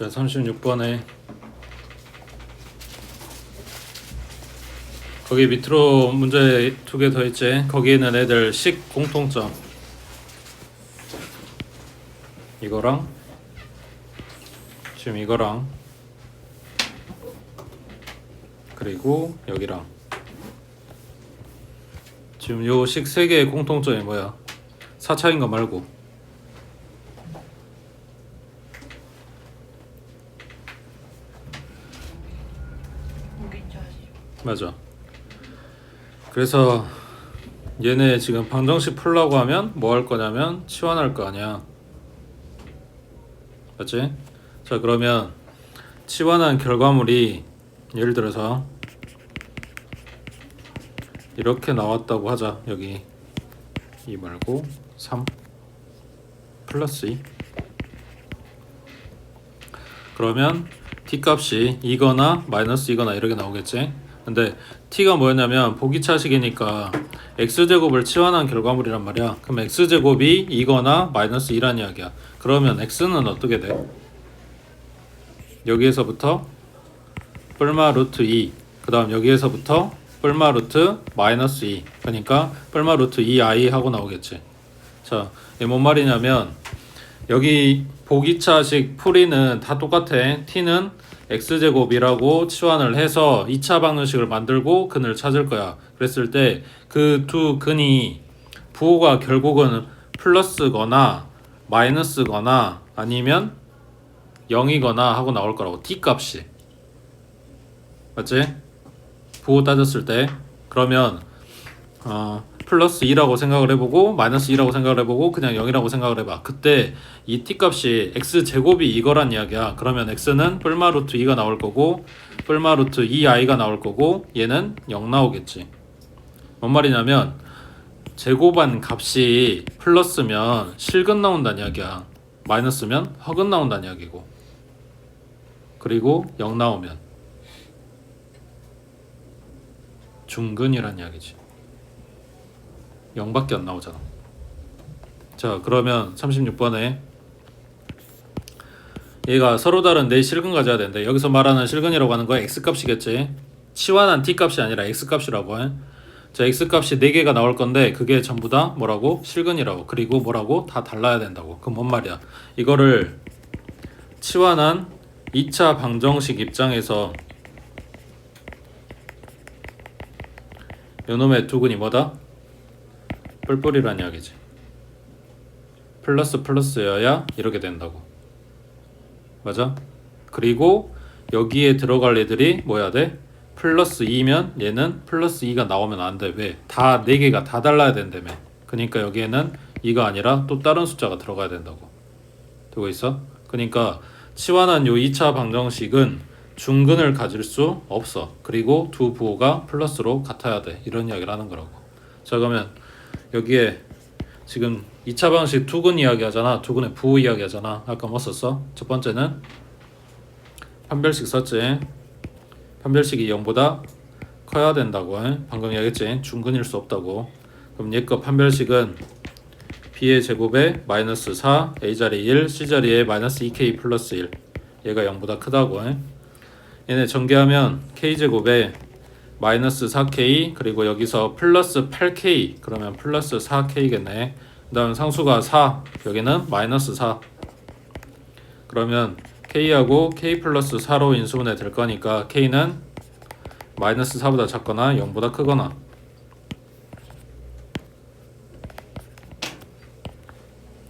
자, 36번에 거기 밑으로 문제 두 개 더 있지. 거기 있는 애들 식 공통점 이거랑 지금 이거랑 그리고 여기랑 지금 요 식 세 개의 공통점이 뭐야? 4차인 거 말고 맞아. 그래서 얘네 지금 방정식 풀라고 하면 뭐 할 거냐면 치환할 거 아니야. 맞지? 자, 그러면 치환한 결과물이 예를 들어서 이렇게 나왔다고 하자. 여기 2 말고 3 플러스 2. 그러면 t값이 이거나 마이너스 이거나 이렇게 나오겠지. 근데 t가 뭐였냐면 보기차식이니까 x제곱을 치환한 결과물이란 말이야. 그럼 x제곱이 이거나 마이너스 2란 이야기야. 그러면 x는 어떻게 돼? 여기에서부터 뿔마 루트 2, 그 다음 여기에서부터 뿔마 루트 마이너스 2, 그러니까 뿔마 루트 2i 하고 나오겠지. 자, 이게 뭔 말이냐면 여기 보기차식 풀이는 다 똑같아. t는 x제곱이라고 치환을 해서 2차 방정식을 만들고 근을 찾을 거야. 그랬을 때 그 두 근이 부호가 결국은 플러스거나 마이너스거나 아니면 0이거나 하고 나올 거라고. t값이 맞지? 부호 따졌을 때 그러면 플러스 2라고 생각을 해보고 마이너스 2라고 생각을 해보고 그냥 0이라고 생각을 해봐. 그때 이 t값이 x제곱이 이거란 이야기야. 그러면 x는 뿔마 루트 2가 나올 거고 뿔마 루트 2i가 나올 거고 얘는 0 나오겠지. 뭔 말이냐면 제곱한 값이 플러스면 실근 나온다는 이야기야. 마이너스면 허근 나온다는 이야기고, 그리고 0 나오면 중근이란 이야기지. 0밖에 안 나오잖아. 자, 그러면 36번에 얘가 서로 다른 네 실근 가져야 되는데 여기서 말하는 실근이라고 하는 거 x값이겠지. 치환한 t값이 아니라 x값이라고 해. 자, x값이 4개가 나올 건데 그게 전부 다 뭐라고? 실근이라고. 그리고 뭐라고? 다 달라야 된다고. 그럼 뭔 말이야? 이거를 치환한 2차 방정식 입장에서 요놈의 두 근이 뭐다? 뿔뿔이란 이야기지. 플러스 플러스여야 이렇게 된다고. 맞아? 그리고 여기에 들어갈 애들이 뭐야 돼? 플러스 2면 얘는 플러스 2가 나오면 안 돼. 왜? 다 4개가 다 달라야 된다며. 그러니까 여기에는 2가 아니라 또 다른 숫자가 들어가야 된다고. 되고 있어? 그러니까 치환한 요 2차 방정식은 중근을 가질 수 없어. 그리고 두 부호가 플러스로 같아야 돼. 이런 이야기를 하는 거라고. 자, 그러면 여기에 지금 2차 방정식 두근 이야기 하잖아. 두근의 부호 이야기 하잖아. 아까 뭐 썼어? 첫 번째는 판별식 썼지. 판별식이 0보다 커야 된다고. 방금 이야기했지. 중근일 수 없다고. 그럼 얘 거 판별식은 b의 제곱에 마이너스 4, a자리 1, c자리에 마이너스 2k 플러스 1. 얘가 0보다 크다고. 얘네 전개하면 k제곱에 마이너스 4k 그리고 여기서 플러스 8k 그러면 플러스 4k겠네. 그 다음 상수가 4, 여기는 마이너스 4. 그러면 k하고 k 플러스 4로 인수분해 될 거니까 k는 마이너스 4보다 작거나 0보다 크거나.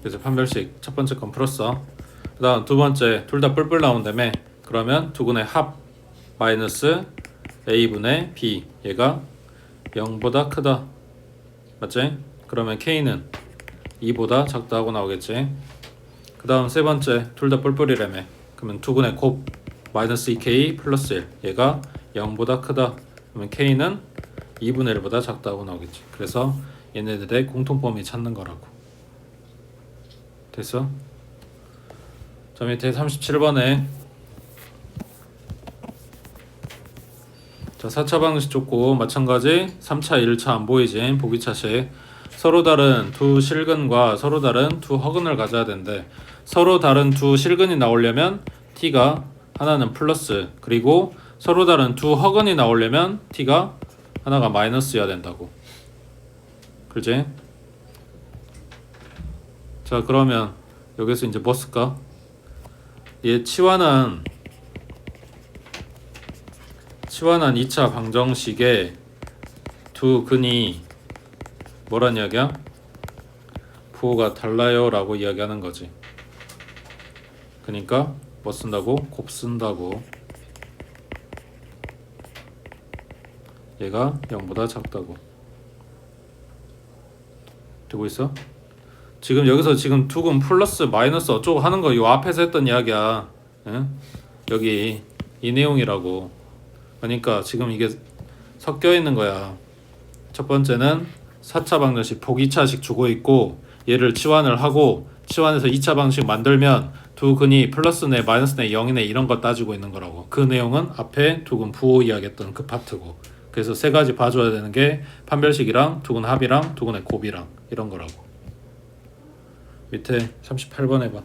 그래서 판별식 첫 번째 건 풀었어. 그 다음 두 번째 둘 다 뿔뿔 나온다며. 그러면 두근의 합 마이너스 a분의 b 얘가 0보다 크다. 맞지? 그러면 k는 2보다 작다 하고 나오겠지. 그 다음 세 번째 둘 다 뿔뿔이라며. 그러면 두근의 곱 마이너스 2k 플러스 1 얘가 0보다 크다. 그러면 k는 2분의 1보다 작다 하고 나오겠지. 그래서 얘네들의 공통범위 찾는 거라고. 됐어? 자, 밑에 37번에 자, 4차 방정식 줬고 마찬가지 3차 1차 안 보이지. 보기차식 서로 다른 두 실근과 서로 다른 두 허근을 가져야 되는데 서로 다른 두 실근이 나오려면 t가 하나는 플러스, 그리고 서로 다른 두 허근이 나오려면 t가 하나가 마이너스여야 된다고. 그지? 자, 그러면 여기서 이제 뭐 쓸까? 얘 치환한 2차 방정식의 두 근이 뭐란 이야기야? 부호가 달라요 라고 이야기하는 거지. 그러니까 뭐 쓴다고? 곱 쓴다고. 얘가 0보다 작다고. 되고 있어? 지금 여기서 지금 두근 플러스 마이너스 어쩌고 하는 거 요 앞에서 했던 이야기야. 응? 여기 이 내용이라고. 그러니까 지금 이게 섞여 있는 거야. 첫 번째는 4차 방정식 폭 2차식 주고 있고, 얘를 치환을 하고 치환해서 2차 방식 만들면 두 근이 플러스네 마이너스네 0이네 이런 거 따지고 있는 거라고. 그 내용은 앞에 두 근 부호 이야기했던 그 파트고. 그래서 세 가지 봐줘야 되는 게 판별식이랑 두 근 합이랑 두 근의 곱이랑 이런 거라고. 밑에 38번 해봐.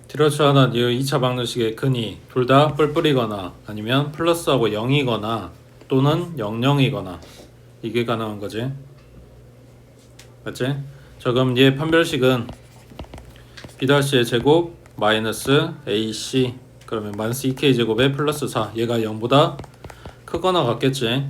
디러츠하나 니어 2차 방정식의 근이 둘 다 뿔뿔이거나 아니면 플러스하고 0이거나 또는 00이거나 이게 가능한 거지. 맞지? 자, 그럼 얘 판별식은 B-의 제곱 마이너스 AC, 그러면 마이너스 2K 제곱에 플러스 4, 얘가 0보다 크거나 같겠지.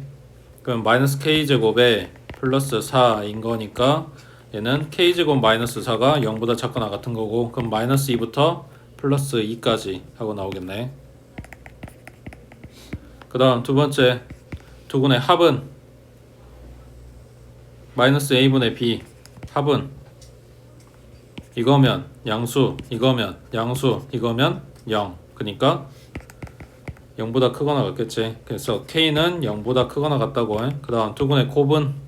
그럼 마이너스 K 제곱에 플러스 4인 거니까 얘는 K 제곱 마이너스 4가 0보다 작거나 같은 거고, 그럼 마이너스 2부터 플러스 2까지 하고 나오겠네. 그 다음 두 번째 두근의 합은 마이너스 A분의 B, 합은 이거면 양수, 이거면 양수, 이거면 0. 그러니까 0보다 크거나 같겠지. 그래서 K는 0보다 크거나 같다고 해. 그 다음 두근의 곱은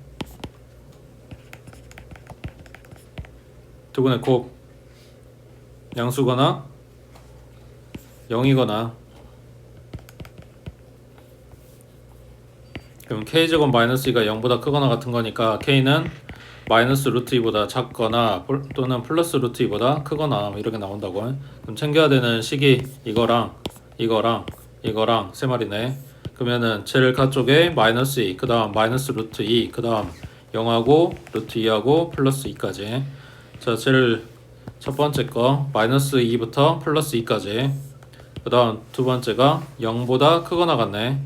두분의 곱 양수거나 0이거나 그럼 k제곱 마이너스 2가 0보다 크거나 같은 거니까 k는 마이너스 루트 2보다 작거나 또는 플러스 루트 2보다 크거나 이렇게 나온다고. 그럼 챙겨야 되는 식이 이거랑 이거랑 세 마리네. 그러면은 제일 가쪽에 마이너스 2, 그 다음 마이너스 루트 2, 그 다음 0하고 루트 2하고 플러스 2까지. 자, 제일 첫 번째 거 마이너스 2부터 플러스 2까지. 그 다음 두 번째가 0보다 크거나 같네.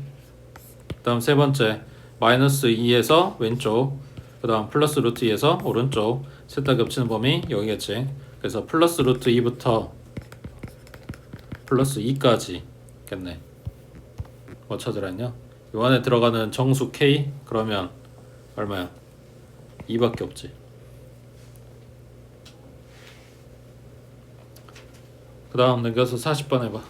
그 다음 세 번째 마이너스 2에서 왼쪽, 그 다음 플러스 루트 2에서 오른쪽. 셋 다 겹치는 범위 여기겠지. 그래서 플러스 루트 2부터 플러스 2까지 겠네. 뭐 찾으라 했냐? 요 안에 들어가는 정수 k 그러면 얼마야? 2밖에 없지. 그 다음 넘겨서 40번 해봐.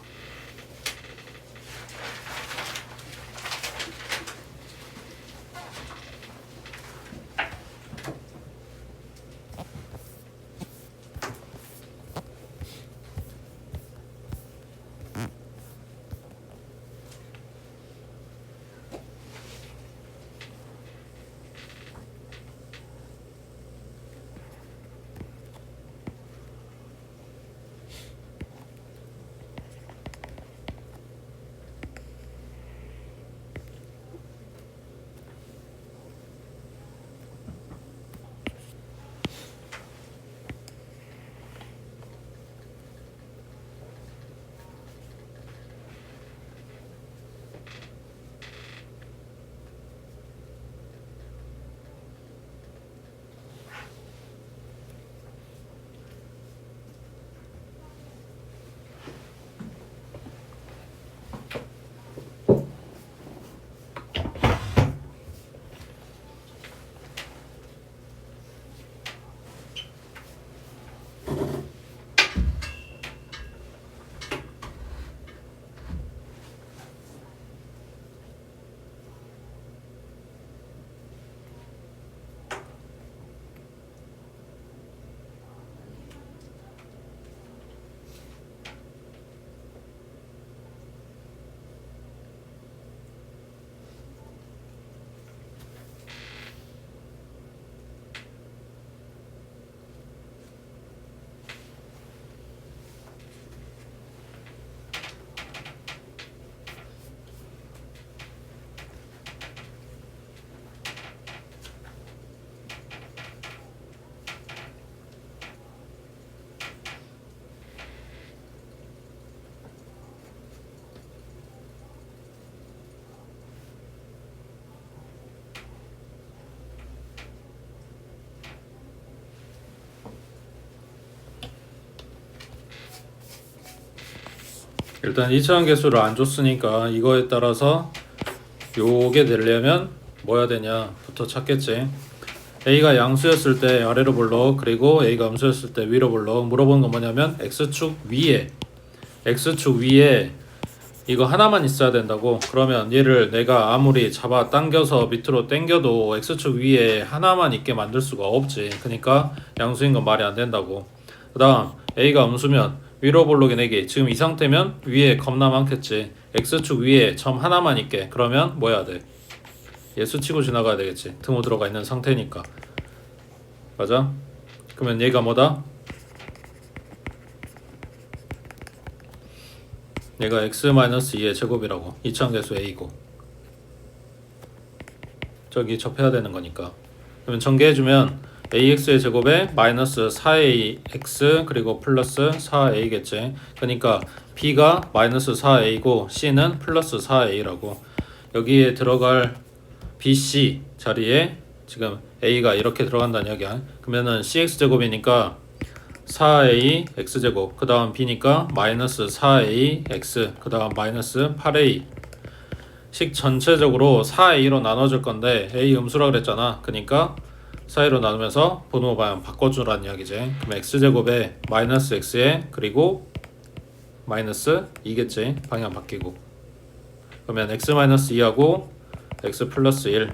일단 2차원 개수를 안 줬으니까 이거에 따라서 요게 되려면 뭐 해야 되냐부터 찾겠지. A가 양수였을 때 아래로 볼록, 그리고 A가 음수였을 때 위로 볼록. 물어보는 건 뭐냐면 X축 위에 이거 하나만 있어야 된다고. 그러면 얘를 내가 아무리 잡아 당겨서 밑으로 당겨도 X축 위에 하나만 있게 만들 수가 없지. 그러니까 양수인 건 말이 안 된다고. 그 다음 A가 음수면 위로 볼록이 4개. 지금 이 상태면 위에 겁나 많겠지. X축 위에 점 하나만 있게. 그러면 뭐 해야 돼? 얘 수치고 지나가야 되겠지. 드모 들어가 있는 상태니까. 맞아? 그러면 얘가 뭐다? 얘가 x-2의 제곱이라고. 이차원계수 a고. 저기 접해야 되는 거니까. 그러면 전개해주면 ax의 제곱에 마이너스 4ax 그리고 플러스 4a겠지. 그러니까 b가 마이너스 4a고 c는 플러스 4a라고. 여기에 들어갈 bc 자리에 지금 a가 이렇게 들어간다는 이야기야. 그러면은 cx제곱이니까 4a x제곱, 그 다음 b니까 마이너스 4a x, 그 다음 마이너스 8a. 식 전체적으로 4a로 나눠줄 건데 a 음수라 그랬잖아. 그러니까 4a로 나누면서 분모 방향 바꿔주라는 이야기지. 그럼 x제곱에 마이너스 x에 그리고 마이너스 2겠지. 방향 바뀌고. 그러면 x-2하고 x 플러스 1.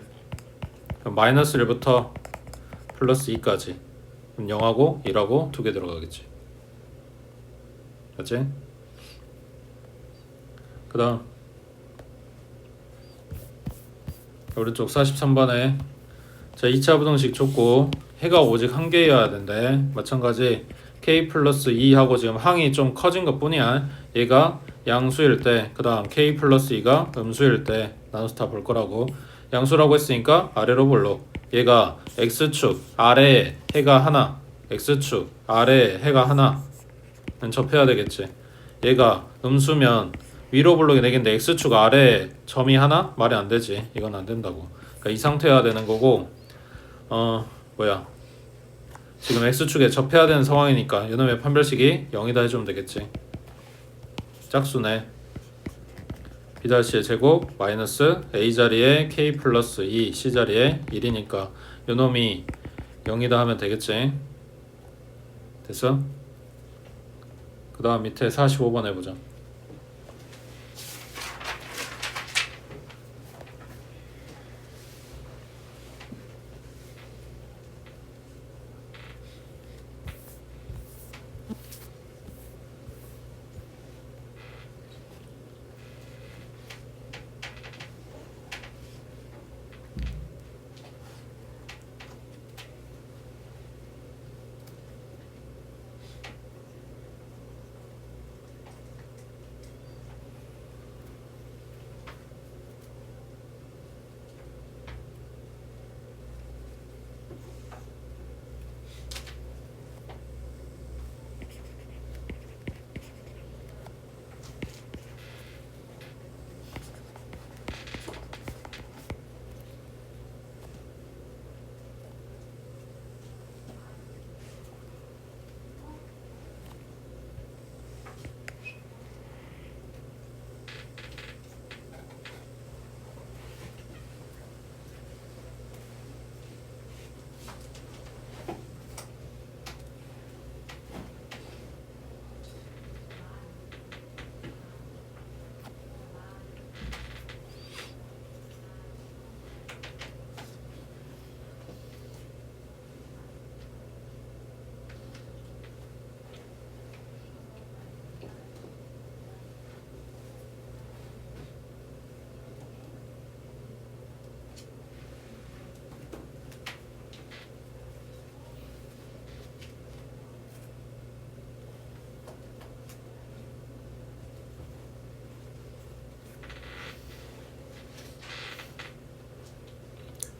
그럼 마이너스 1부터 플러스 2까지. 그럼 0하고 1하고 2개 들어가겠지. 맞지? 그 다음 오른쪽 43번에 자 2차 부등식 줬고 해가 오직 한 개여야 된대. 마찬가지 k 플러스 2하고 지금 항이 좀 커진 것 뿐이야. 얘가 양수일 때, 그 다음 k 플러스 2가 음수일 때 나눠서 다 볼 거라고. 양수라고 했으니까 아래로 볼로. 얘가 x축 아래에 해가 하나, x축 아래에 해가 하나는 접해야 되겠지. 얘가 음수면 위로 볼록이 4개인데 x축 아래에 점이 하나? 말이 안 되지. 이건 안 된다고. 그러니까 이 상태여야 되는 거고, 지금 x축에 접해야 되는 상황이니까 이놈의 판별식이 0이다 해주면 되겠지. 짝수네. b'의 제곱 마이너스 a자리에 k 플러스 2 c자리에 1이니까 이놈이 0이다 하면 되겠지. 됐어? 그 다음 밑에 45번 해보자.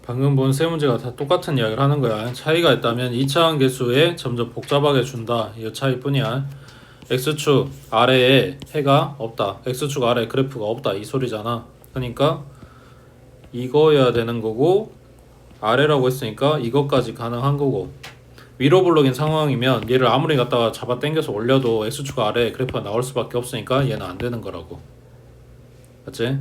방금 본 세 문제가 다 똑같은 이야기를 하는 거야. 차이가 있다면 2차 함계수에 점점 복잡하게 준다. 이 차이뿐이야. x축 아래에 해가 없다. x축 아래에 그래프가 없다. 이 소리잖아. 그러니까 이거여야 되는 거고 아래라고 했으니까 이것까지 가능한 거고 위로 블록인 상황이면 얘를 아무리 갖다가 잡아 당겨서 올려도 x축 아래에 그래프가 나올 수밖에 없으니까 얘는 안 되는 거라고. 맞지?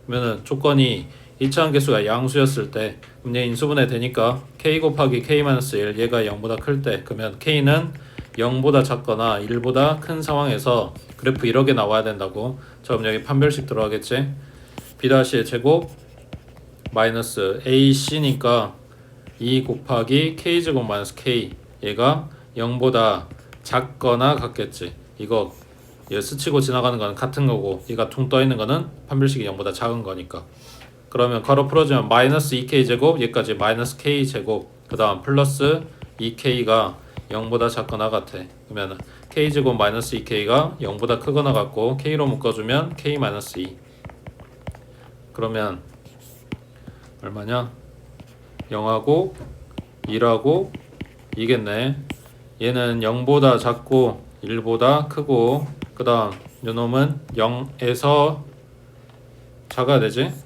그러면은 조건이 2차 함계수가 양수였을 때 그럼 얘 인수분해 되니까 k 곱하기 k-1 얘가 0보다 클 때 그러면 k는 0보다 작거나 1보다 큰 상황에서 그래프 이렇게 나와야 된다고. 자 그럼 여기 판별식 들어가겠지. b'의 제곱 마이너스 ac니까 2 곱하기 k제곱 마이너스 k 얘가 0보다 작거나 같겠지. 이거 얘 스치고 지나가는 건 같은 거고 얘가 퉁 떠있는 거는 판별식이 0보다 작은 거니까. 그러면 괄호 풀어주면 마이너스 2k 제곱 얘까지 마이너스 k 제곱 그 다음 플러스 2k가 0보다 작거나 같아. 그러면 k 제곱 마이너스 2k가 0보다 크거나 같고 k로 묶어주면 k 마이너스 2. 그러면 얼마냐? 0하고 1하고 2겠네. 얘는 0보다 작고 1보다 크고 그 다음 요놈은 0에서 작아야 되지.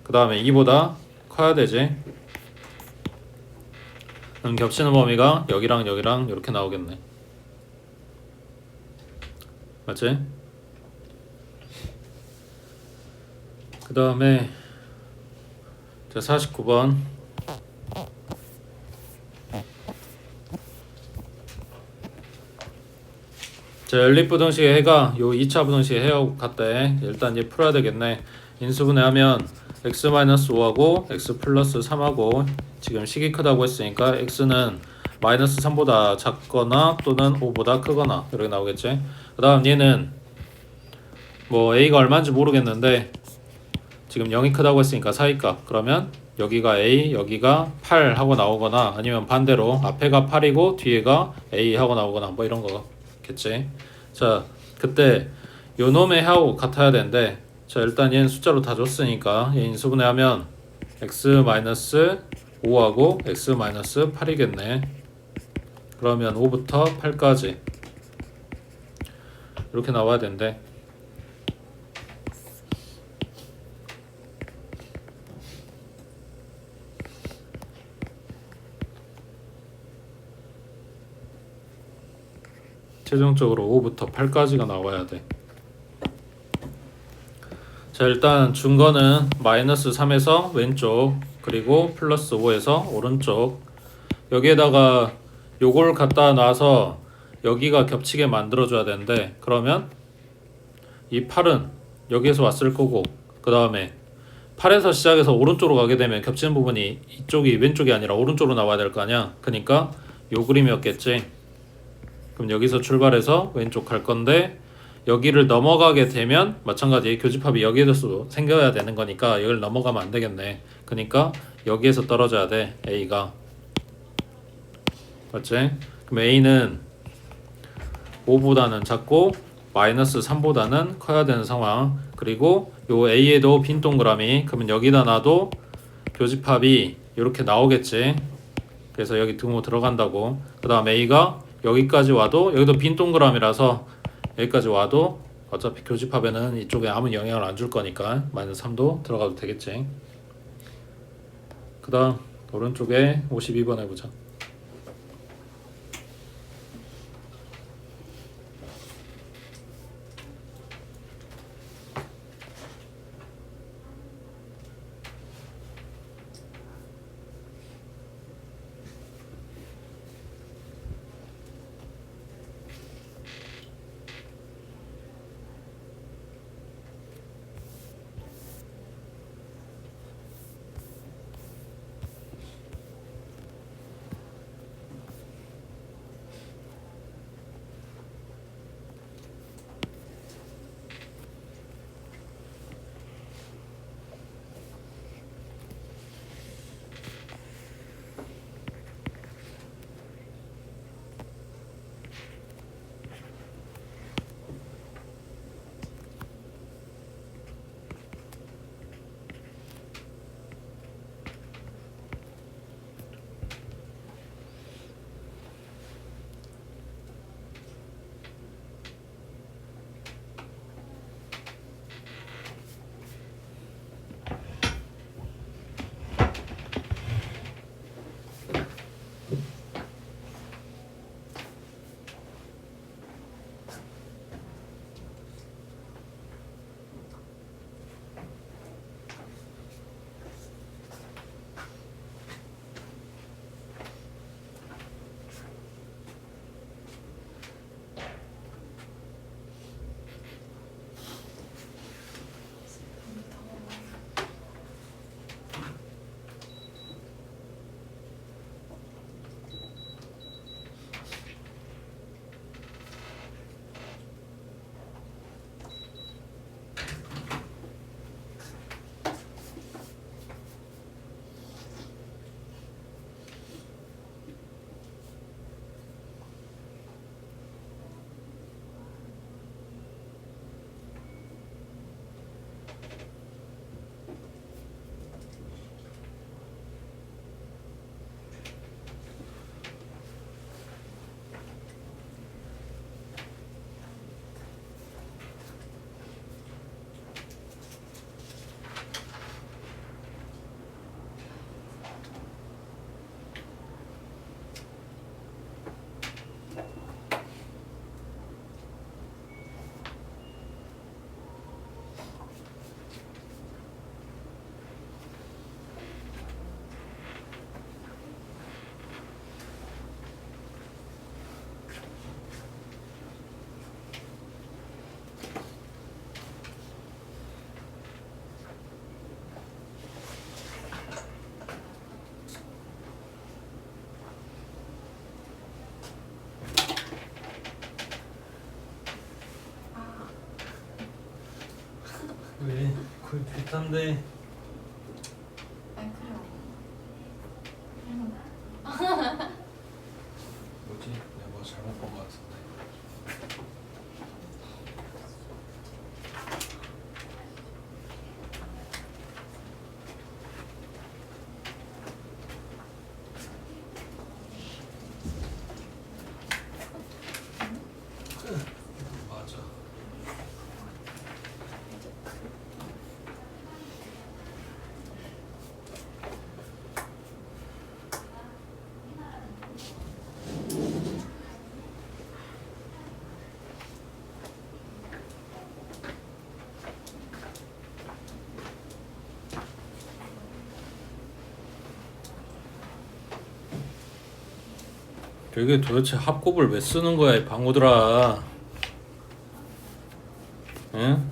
그 다음에 2보다 커야 되지. 그럼 겹치는 범위가 여기랑 여기랑 이렇게 나오겠네. 맞지? 그 다음에 49번 자 연립부등식의 해가 요 2차 부등식의 해하고 같대. 일단 얘 풀어야 되겠네. 인수분해하면 x-5하고 x 플러스 3하고 지금 식이 크다고 했으니까 x는 마이너스 3보다 작거나 또는 5보다 크거나 이렇게 나오겠지. 그 다음 얘는 뭐 a가 얼마인지 모르겠는데 지금 0이 크다고 했으니까 사이값, 그러면 여기가 a 여기가 8 하고 나오거나 아니면 반대로 앞에가 8이고 뒤에가 a 하고 나오거나 뭐 이런 거겠지. 자, 그때 요 놈의 하고 같아야 되는데, 자 일단 얘는 숫자로 다 줬으니까 얘 인수분해하면 x-5하고 x-8이겠네. 그러면 5부터 8까지 이렇게 나와야 된대. 최종적으로 5부터 8까지가 나와야 돼. 자, 일단 준 거는 마이너스 3에서 왼쪽, 그리고 플러스 5에서 오른쪽. 여기에다가 요걸 갖다 놔서 여기가 겹치게 만들어줘야 되는데, 그러면 이 8은 여기에서 왔을 거고, 그 다음에 8에서 시작해서 오른쪽으로 가게 되면 겹치는 부분이 이쪽이 왼쪽이 아니라 오른쪽으로 나와야 될 거 아니야. 그러니까 요 그림이었겠지. 그럼 여기서 출발해서 왼쪽 갈 건데, 여기를 넘어가게 되면 마찬가지 교집합이 여기에서 생겨야 되는 거니까 여기를 넘어가면 안 되겠네. 그러니까 여기에서 떨어져야 돼, A가. 맞지? 그럼 A는 5보다는 작고 마이너스 3보다는 커야 되는 상황. 그리고 요 A에도 빈 동그라미, 그러면 여기다 놔도 교집합이 이렇게 나오겠지. 그래서 여기 등호 들어간다고. 그 다음 A가 여기까지 와도, 여기도 빈 동그라미라서 여기까지 와도 어차피 교집합에는 이쪽에 아무 영향을 안 줄 거니까 마이너스 3도 들어가도 되겠지. 그 다음 오른쪽에 52번 해보자. 왜? 거의 비슷한데. 아니 그래. 뭐지? 내가 뭐 잘못 본 것 같은데. 맞아. 이게 도대체 합곱을 왜 쓰는 거야, 이 방구들아? 응?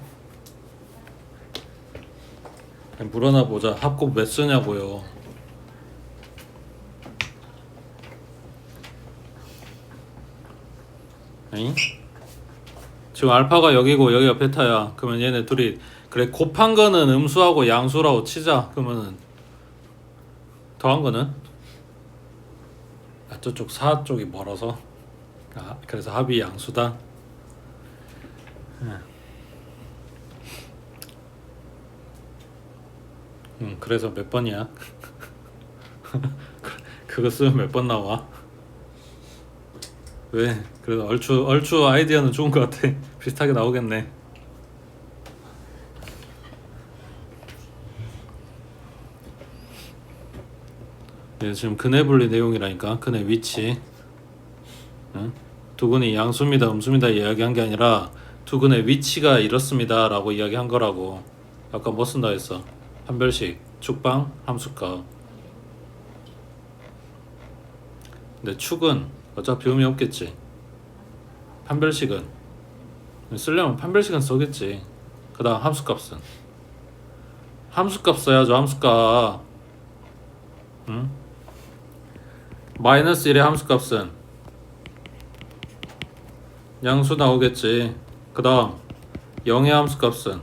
물어나 보자. 합곱 왜 쓰냐고요? 응? 지금 알파가 여기고 여기가 베타야. 그러면 얘네 둘이 그래 곱한 거는 음수하고 양수라고 치자. 그러면은 더한 거는 저쪽 4 쪽이 멀어서 그래서 합이 양수다. 그래서 몇 번이야? 그거 쓰면 몇 번 나와? 왜? 그래도 얼추 아이디어는 좋은 것 같아. 비슷하게 나오겠네. 네, 지금 근해 분리 내용이라니까. 근해 위치. 응? 두근이 양수입니다, 음수입니다 이야기한 게 아니라 두근의 위치가 이렇습니다 라고 이야기한 거라고. 아까 뭐 쓴다 했어? 판별식, 축방, 함수값. 근데 축은 어차피 의미 없겠지. 판별식은 쓰려면 판별식은 써겠지. 그 다음 함수값은 함수값 써야죠. 함수값. 응? 마이너스 1의 함수값은 양수 나오겠지. 그 다음 0의 함수값은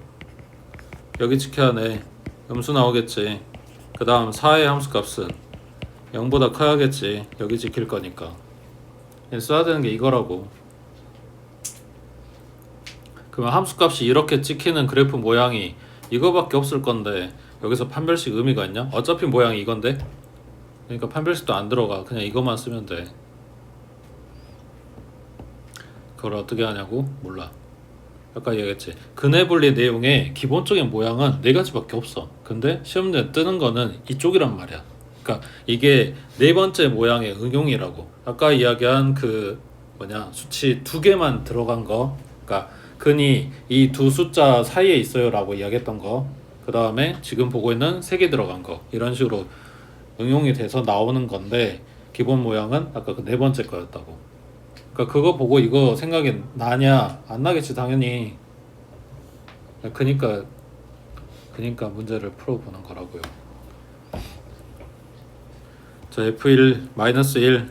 여기 지켜야 돼. 음수 나오겠지. 그 다음 4의 함수값은 0보다 커야겠지. 여기 지킬 거니까. 써야 되는 게 이거라고. 그러면 함수값이 이렇게 찍히는 그래프 모양이 이거밖에 없을 건데 여기서 판별식 의미가 있냐? 어차피 모양이 이건데. 그러니까 판별식도 안 들어가. 그냥 이것만 쓰면 돼. 그걸 어떻게 하냐고? 몰라. 아까 얘기했지. 근해분리 내용의 기본적인 모양은 네 가지밖에 없어. 근데 시험에 뜨는 거는 이쪽이란 말이야. 그러니까 이게 네 번째 모양의 응용이라고. 아까 이야기한 그 수치 두 개만 들어간 거. 그러니까 근이 이 두 숫자 사이에 있어요라고 이야기했던 거. 그 다음에 지금 보고 있는 세 개 들어간 거. 이런 식으로 응용이 돼서 나오는 건데 기본 모양은 아까 그 네 번째 거였다고. 그러니까 그거 보고 이거 생각이 나냐? 안 나겠지 당연히. 그니까 문제를 풀어보는 거라고요. 자, F1 마이너스 1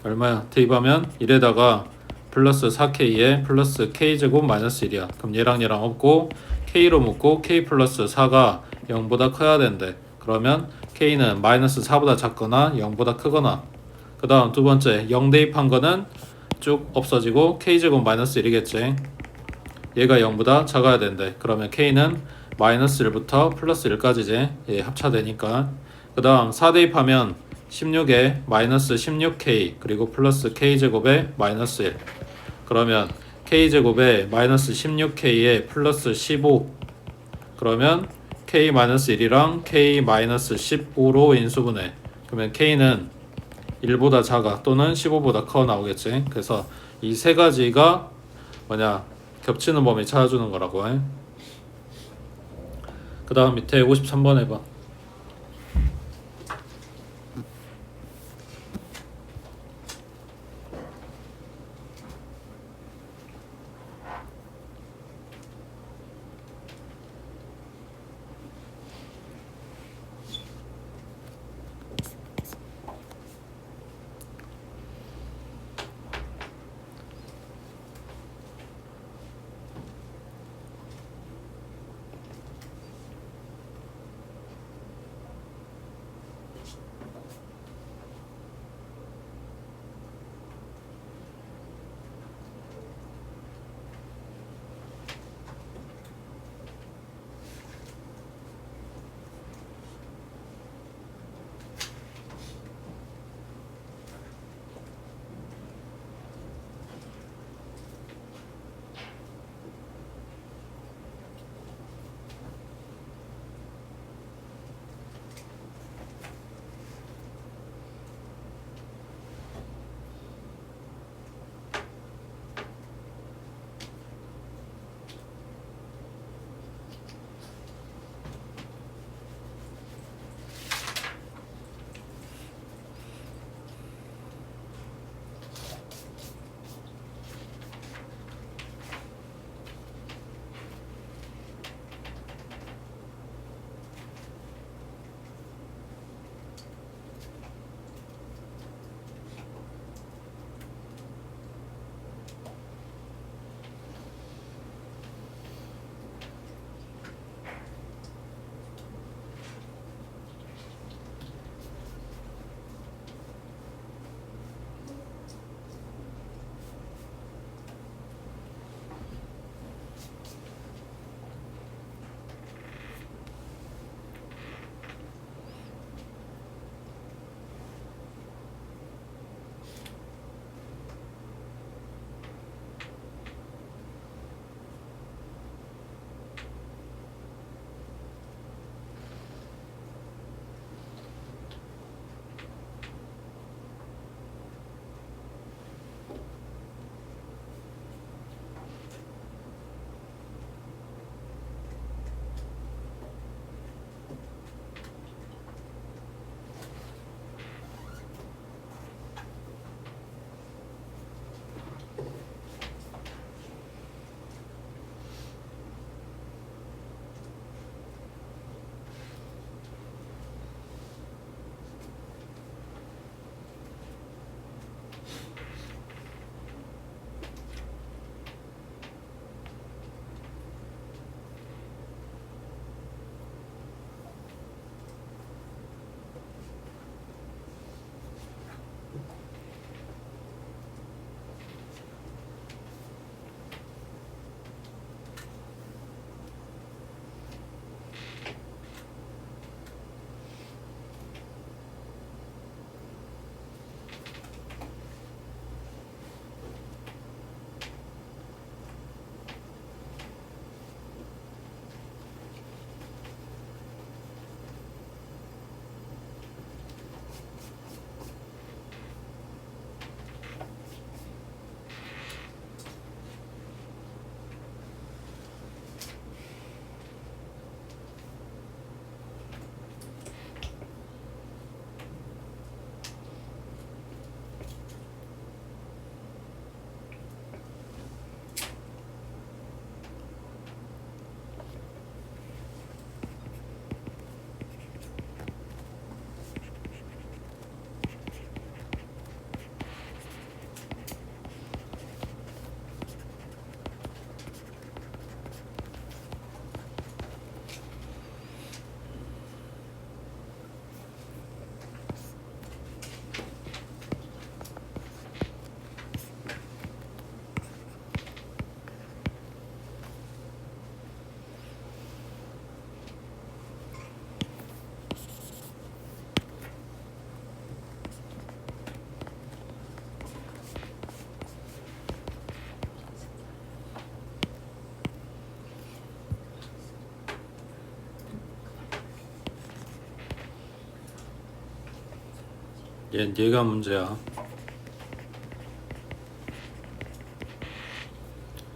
얼마야? 대입하면 1에다가 플러스 4K에 플러스 K제곱 마이너스 1이야. 그럼 얘랑 없고 K로 묶고 K 플러스 4가 0보다 커야 된대. 그러면 K는 마이너스 4보다 작거나 0보다 크거나. 그 다음 두 번째 0 대입한 거는 쭉 없어지고 K제곱 마이너스 1이겠지. 얘가 0보다 작아야 된대. 그러면 K는 마이너스 1부터 플러스 1까지지. 얘 합차되니까. 그 다음 4 대입하면 16에 마이너스 16K 그리고 플러스 K제곱에 마이너스 1. 그러면 K제곱에 마이너스 16K에 플러스 15. 그러면 K 마이너스 1이랑 K 마이너스 15로 인수분해. 그러면 K는 1보다 작아 또는 15보다 커 나오겠지. 그래서 이 세 가지가 겹치는 범위 찾아주는 거라고. 그 다음 밑에 53번 해봐. 얘가 문제야.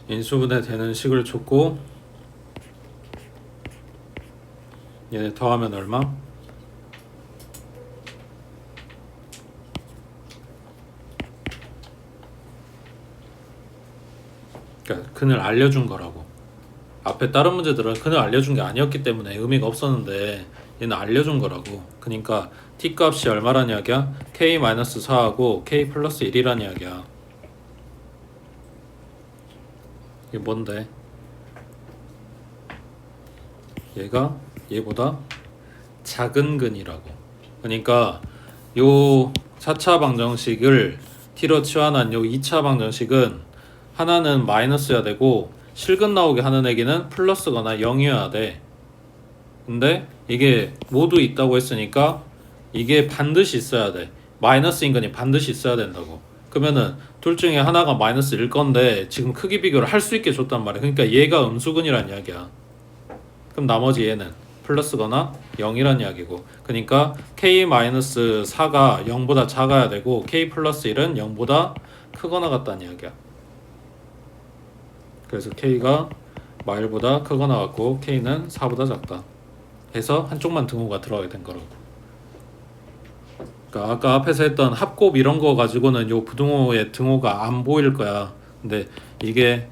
인수분해 되는 식을 줬고 얘네 더하면 얼마? 그러니까 근을 알려준 거라고. 앞에 다른 문제들은 근을 알려준 게 아니었기 때문에 의미가 없었는데 얘는 알려준 거라고. 그러니까 t 값이 얼마란 이야기야? k-4하고 k 플러스 1이란 이야기야. 이게 뭔데? 얘가 얘보다 작은 근이라고. 그러니까 요 4차 방정식을 t로 치환한 요 2차 방정식은 하나는 마이너스여야 되고 실근 나오게 하는 애기는 플러스거나 0이어야 돼. 근데 이게 모두 있다고 했으니까 이게 반드시 있어야 돼. 마이너스 인근이 반드시 있어야 된다고. 그러면은 둘 중에 하나가 마이너스일 건데 지금 크기 비교를 할 수 있게 줬단 말이야. 그러니까 얘가 음수근이란 이야기야. 그럼 나머지 얘는 플러스거나 0이란 이야기고. 그러니까 k-4가 0보다 작아야 되고 k 플러스 1은 0보다 크거나 같다는 이야기야. 그래서 k가 마일보다 크거나 같고 k는 4보다 작다 해서 한쪽만 등호가 들어가게 된 거라고. 그러니까 아까 앞에서 했던 합곱 이런 거 가지고는 요 부등호의 등호가 안 보일 거야. 근데 이게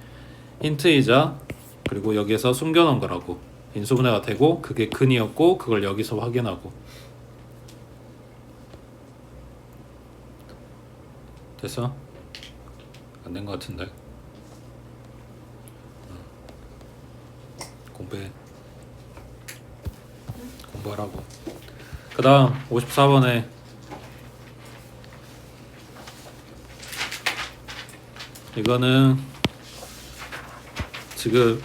힌트이자 그리고 여기에서 숨겨놓은 거라고. 인수분해가 되고 그게 근이었고 그걸 여기서 확인하고. 됐어? 안 된 거 같은데. 공부하라고. 그 다음 54번에 이거는 지금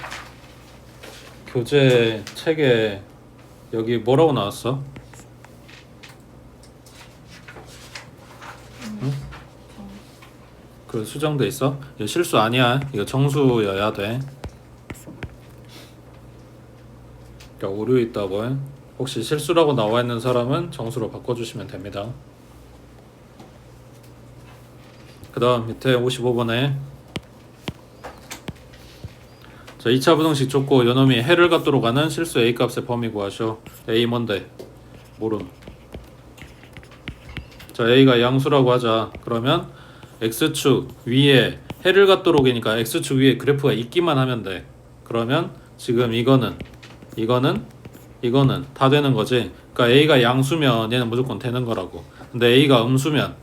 교재 책에 여기 뭐라고 나왔어? 응? 그 수정돼 있어? 이거 실수 아니야. 이거 정수여야 돼. 그러니까 오류 있다고 해. 혹시 실수라고 나와 있는 사람은 정수로 바꿔주시면 됩니다. 그 다음 밑에 55번에 자 2차 부등식 줬고 요놈이 해를 갖도록 하는 실수 A값의 범위 구하셔. A 뭔데? 모름. 자 A가 양수라고 하자. 그러면 X축 위에 해를 갖도록이니까 X축 위에 그래프가 있기만 하면 돼. 그러면 지금 이거는 다 되는 거지. 그러니까 A가 양수면 얘는 무조건 되는 거라고. 근데 A가 음수면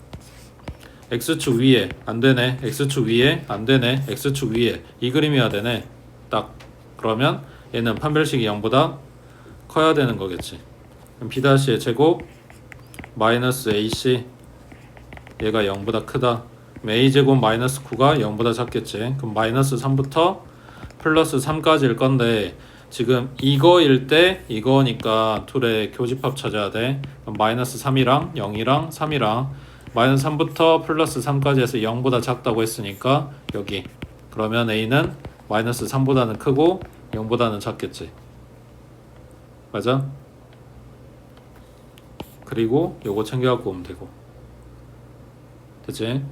X축 위에 안 되네. X축 위에 안 되네. X축 위에 이 그림이어야 되네. 딱. 그러면 얘는 판별식이 0보다 커야 되는 거겠지. 그럼 B-의 제곱 마이너스 AC 얘가 0보다 크다. 그럼 A제곱 마이너스 9가 0보다 작겠지. 그럼 마이너스 3부터 플러스 3까지일 건데 지금 이거일 때 이거니까 둘의 교집합 찾아야 돼. 그럼 마이너스 3이랑 0이랑 3이랑 마이너스 3부터 플러스 3까지 해서 0보다 작다고 했으니까 여기. 그러면 A는 마이너스 3보다는 크고 0보다는 작겠지. 맞아? 그리고 요거 챙겨갖고 오면 되고. 됐지?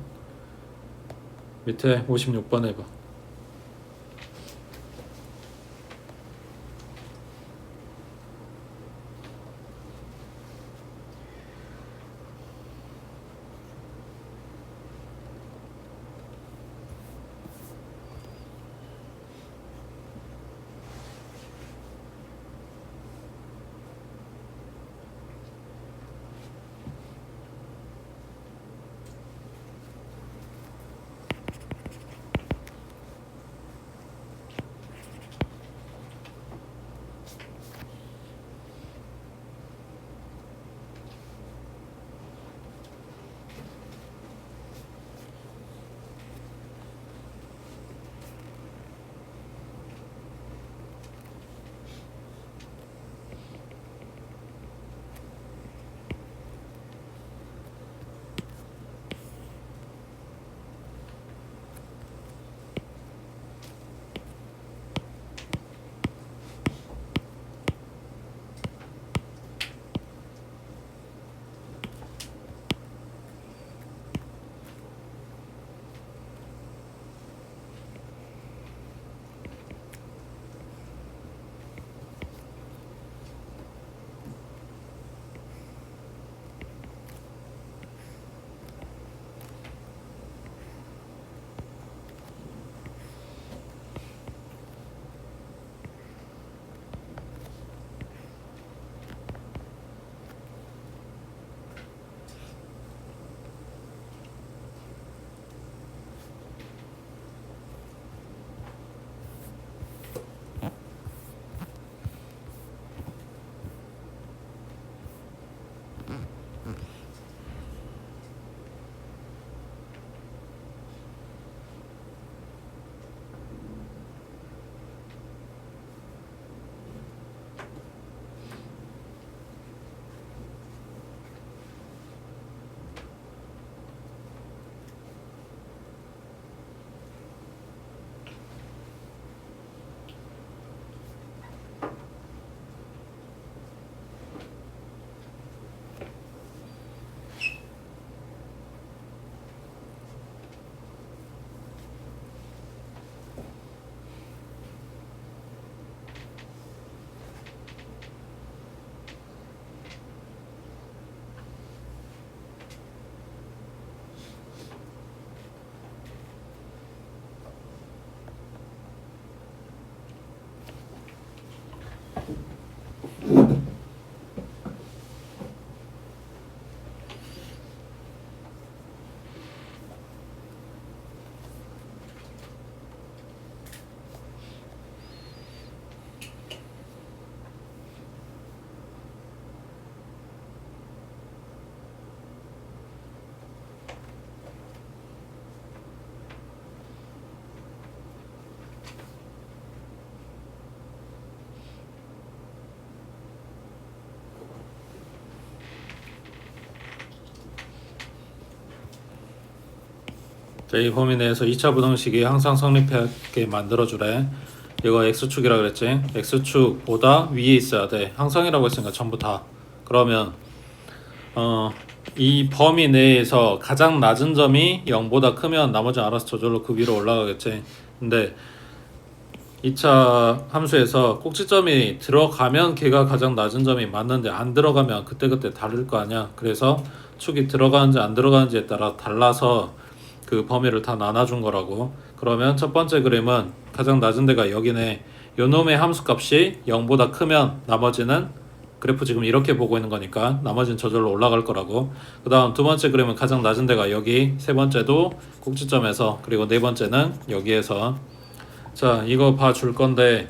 밑에 56번 해봐. 자, 이 범위 내에서 2차 부등식이 항상 성립하게 만들어주래. 이거 x축이라 그랬지. x축보다 위에 있어야 돼. 항상이라고 했으니까 전부 다. 그러면 이 범위 내에서 가장 낮은 점이 0보다 크면 나머지 알아서 저절로 그 위로 올라가겠지. 근데 2차 함수에서 꼭지점이 들어가면 걔가 가장 낮은 점이 맞는데 안 들어가면 그때그때 다를 거 아니야. 그래서 축이 들어가는지 안 들어가는지에 따라 달라서 그 범위를 다 나눠준 거라고. 그러면 첫 번째 그림은 가장 낮은 데가 여기네. 요놈의 함수값이 0보다 크면 나머지는 그래프 지금 이렇게 보고 있는 거니까 나머지는 저절로 올라갈 거라고. 그 다음 두 번째 그림은 가장 낮은 데가 여기, 세 번째도 꼭지점에서, 그리고 네 번째는 여기에서. 자, 이거 봐줄 건데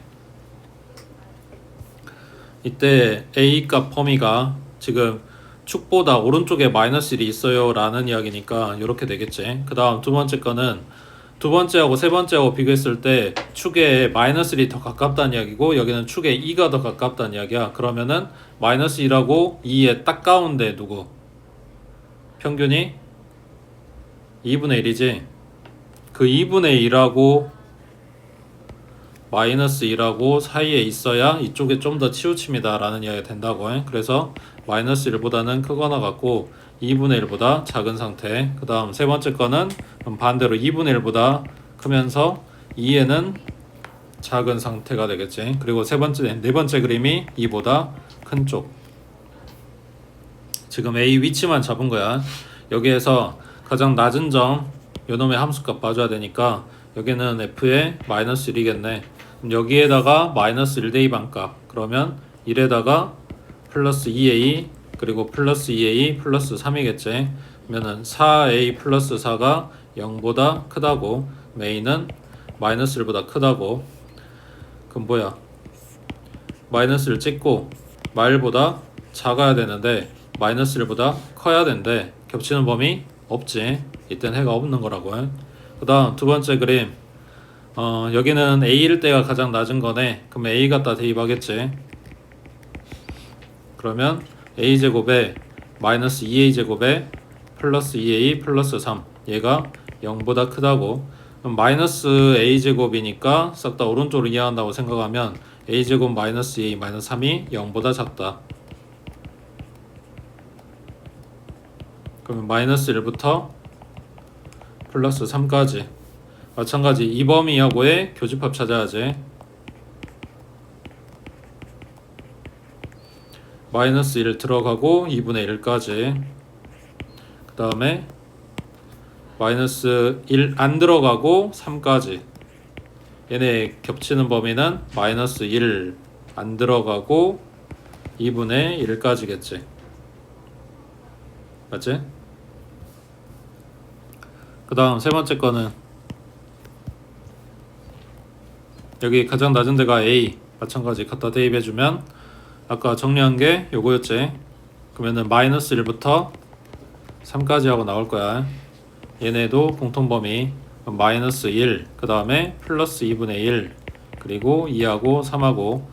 이때 A 값 범위가 지금 축보다 오른쪽에 마이너스 1이 있어요 라는 이야기니까 이렇게 되겠지. 그 다음 두 번째 거는 두 번째하고 세 번째하고 비교했을 때 축에 마이너스 1이 더 가깝다는 이야기고 여기는 축에 2가 더 가깝다는 이야기야. 그러면은 마이너스 1하고 2의 딱 가운데 누구? 평균이 2분의 1이지. 그 2분의 1하고 마이너스 1하고 사이에 있어야 이쪽에 좀 더 치우칩니다 라는 이야기가 된다고 해. 그래서 마이너스 1보다는 크거나 같고 2분의 1보다 작은 상태. 그 다음 세 번째 거는 반대로 2분의 1보다 크면서 2에는 작은 상태가 되겠지. 그리고 네 번째 그림이 2보다 큰 쪽. 지금 A 위치만 잡은 거야. 여기에서 가장 낮은 점 요놈의 함수값 봐줘야 되니까 여기는 F의 마이너스 1이겠네. 그럼 여기에다가 마이너스 1대2 반값. 그러면 1에다가 플러스 2A 그리고 플러스 2A 플러스 3이겠지. 그러면은 4A 플러스 4가 0보다 크다고. A는 마이너스 1보다 크다고. 그럼 뭐야? 마이너스 1 찍고 마일보다 작아야 되는데 마이너스 1보다 커야 되는데 겹치는 범위 없지. 이땐 해가 없는 거라고 해. 그 다음 두 번째 그림 여기는 A일 때가 가장 낮은 거네. 그럼 A 갖다 대입하겠지. 그러면 A제곱에 마이너스 2A제곱에 플러스 2A 플러스 3 얘가 0보다 크다고. 그럼 마이너스 A제곱이니까 싹 다 오른쪽으로 이해한다고 생각하면 A제곱 마이너스 2A 마이너스 3이 0보다 작다. 그러면 마이너스 1부터 플러스 3까지 마찬가지 이 범위하고의 교집합 찾아야지. 마이너스 1 들어가고 2분의 1까지. 그 다음에 마이너스 1 안 들어가고 3까지. 얘네 겹치는 범위는 마이너스 1 안 들어가고 2분의 1까지겠지. 맞지? 그 다음 세 번째 거는 여기 가장 낮은 데가 A 마찬가지 갖다 대입해주면 아까 정리한 게 요거였지. 그러면은 마이너스 1부터 3까지 하고 나올 거야. 얘네도 공통범위 마이너스 1, 그 다음에 플러스 2분의 1, 그리고 2하고 3하고.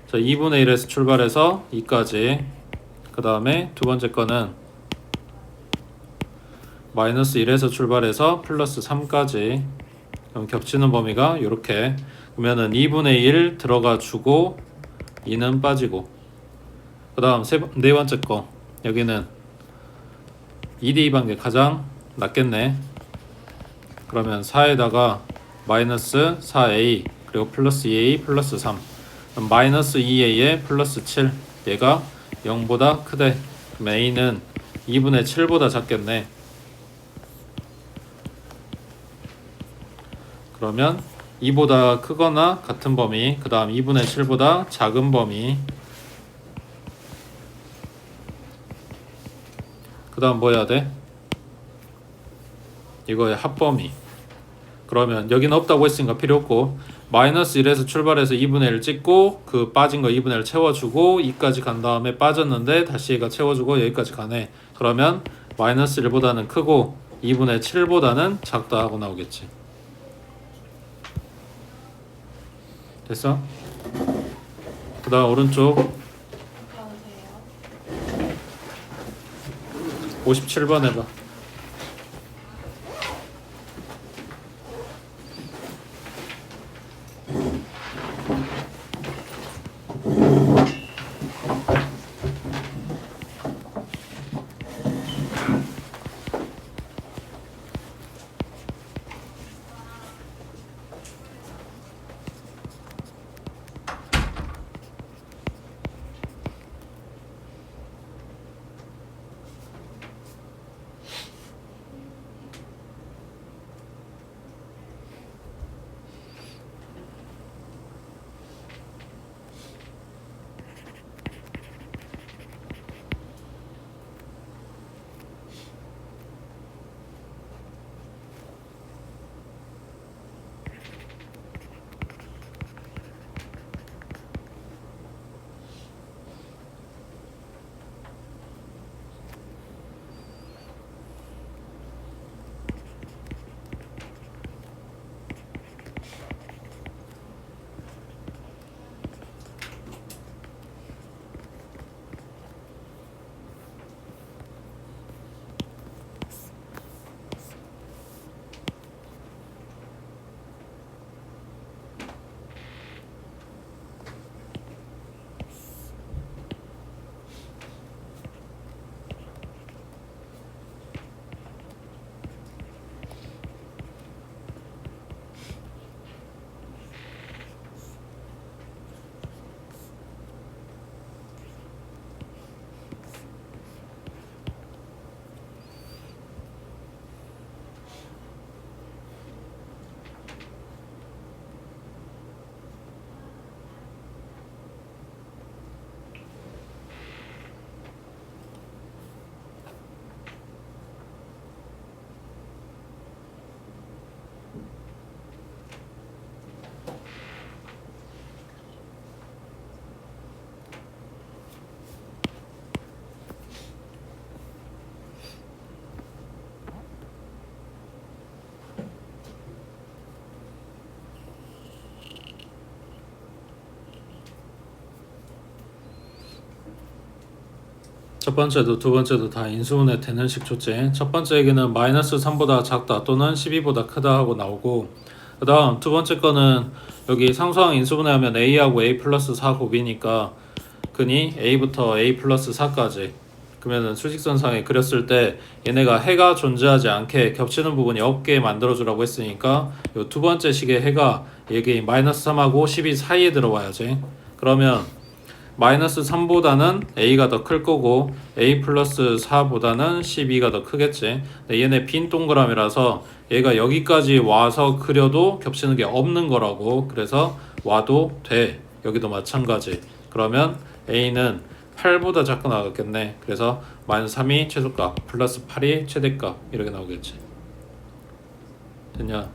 자, 2분의 1에서 출발해서 2까지. 그 다음에 두 번째 거는 마이너스 1에서 출발해서 플러스 3까지. 그럼 겹치는 범위가 요렇게. 그러면은 2분의 1 들어가 주고 2는 빠지고. 그 다음 네 번째 거 여기는 2대2 반개 가장 낮겠네. 그러면 4에다가 마이너스 4A 그리고 플러스 2A 플러스 3 그럼 마이너스 2A에 플러스 7 얘가 0보다 크대. 그럼 A는 2분의 7보다 작겠네. 그러면 2보다 크거나 같은 범위, 그 다음 2분의 7보다 작은 범위, 그 다음 뭐 해야 돼? 이거의 합범위. 그러면 여기는 없다고 했으니까 필요 없고 마이너스 1에서 출발해서 2분의 1 찍고 그 빠진 거 2분의 1 채워주고 2까지 간 다음에 빠졌는데 다시 얘가 채워주고 여기까지 가네. 그러면 마이너스 1보다는 크고 2분의 7보다는 작다 하고 나오겠지. 됐어? 그 다음 오른쪽 가도 돼요? 57번 해봐. 첫 번째도 두 번째도 다 인수분해 되는 식 줬지. 첫 번째 얘기는 마이너스 3보다 작다 또는 12보다 크다 하고 나오고, 그 다음 두 번째 거는 여기 상수항 인수분해하면 a하고 a 플러스 4 곱이니까 근이 a부터 a 플러스 4까지, 그러면은 수직선상에 그렸을 때 얘네가 해가 존재하지 않게 겹치는 부분이 없게 만들어주라고 했으니까 요 두 번째 식의 해가 여기 마이너스 3하고 12 사이에 들어와야지. 그러면 마이너스 3보다는 a가 더 클 거고 a 플러스 4보다는 12가 더 크겠지. 근데 얘네 빈 동그라미라서 얘가 여기까지 와서 그려도 겹치는 게 없는 거라고. 그래서 와도 돼. 여기도 마찬가지. 그러면 a는 8보다 작게 나오겠네. 그래서 마이너스 3이 최소값 플러스 8이 최대값 이렇게 나오겠지. 됐냐?